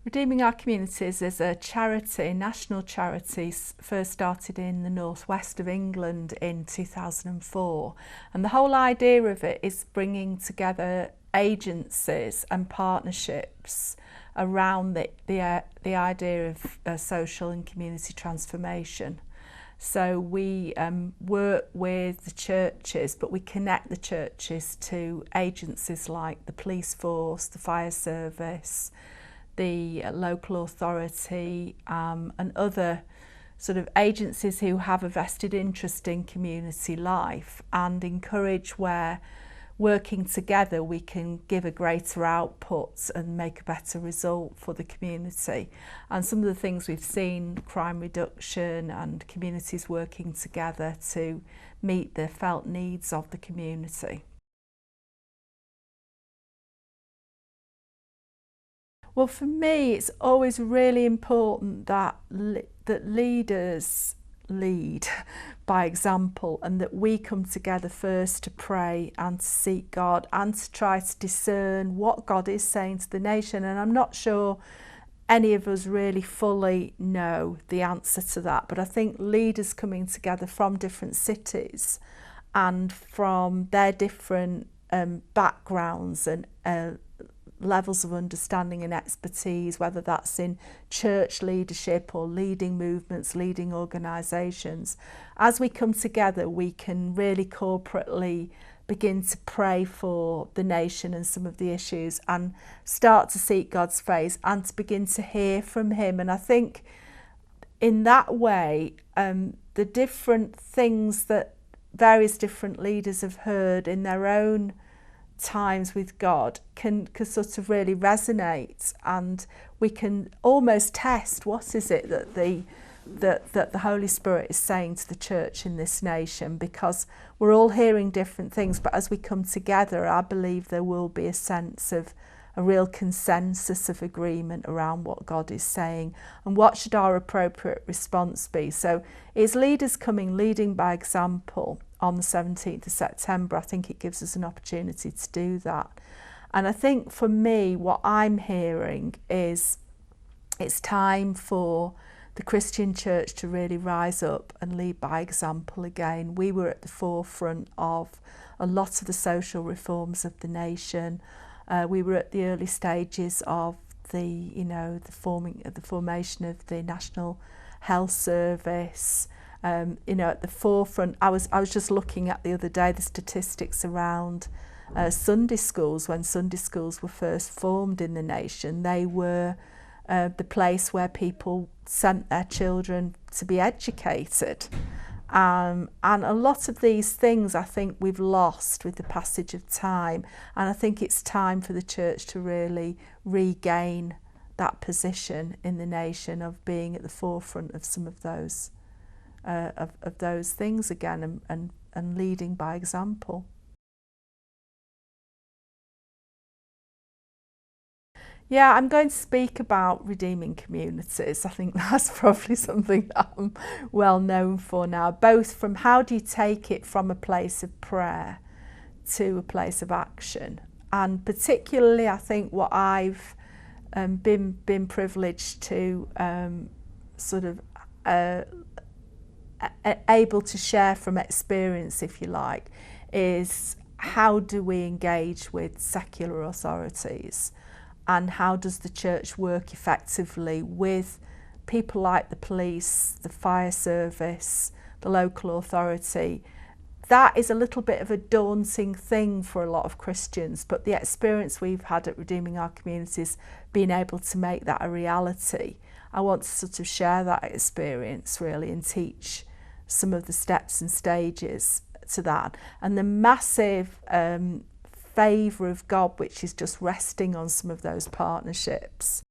Redeeming Our Communities is a charity, national charity, first started in the northwest of England in 2004. And the whole idea of it is bringing together agencies and partnerships around the idea of social and community transformation. So we work with the churches, but we connect the churches to agencies like the police force, the fire service, the local authority, and other sort of agencies who have a vested interest in community life, and encourage where working together we can give a greater output and make a better result for the community. And some of the things we've seen, crime reduction and communities working together to meet the felt needs of the community. Well, for me, it's always really important that leaders lead by example, and that we come together first to pray and to seek God and to try to discern what God is saying to the nation. And I'm not sure any of us really fully know the answer to that, but I think leaders coming together from different cities and from their different backgrounds and levels of understanding and expertise, whether that's in church leadership or leading movements, leading organisations. As we come together, we can really corporately begin to pray for the nation and some of the issues and start to seek God's face and to begin to hear from Him. And I think in that way, the different things that various different leaders have heard in their own times with God can sort of really resonate, and we can almost test what is it that the Holy Spirit is saying to the church in this nation, because we're all hearing different things, but as we come together, I believe there will be a sense of a real consensus of agreement around what God is saying and what should our appropriate response be. So it's leaders leading by example. On the 17th of September, I think it gives us an opportunity to do that. And I think for me, what I'm hearing is it's time for the Christian church to really rise up and lead by example again. We were at the forefront of a lot of the social reforms of the nation. We were at the early stages of the formation of the National Health Service. At the forefront. I was just looking at the other day the statistics around Sunday schools. When Sunday schools were first formed in the nation, they were the place where people sent their children to be educated. And a lot of these things I think we've lost with the passage of time, and I think it's time for the church to really regain that position in the nation of being at the forefront of some of those of those things again, and leading by example. Yeah, I'm going to speak about redeeming communities. I think that's probably something that I'm well known for now, both from how do you take it from a place of prayer to a place of action. And particularly I think what I've been privileged to able to share from experience, if you like, is how do we engage with secular authorities, and how does the church work effectively with people like the police, the fire service, the local authority. That is a little bit of a daunting thing for a lot of Christians, but the experience we've had at Redeeming Our Communities, being able to make that a reality, I want to sort of share that experience really and teach some of the steps and stages to that. And the massive favour of God which is just resting on some of those partnerships.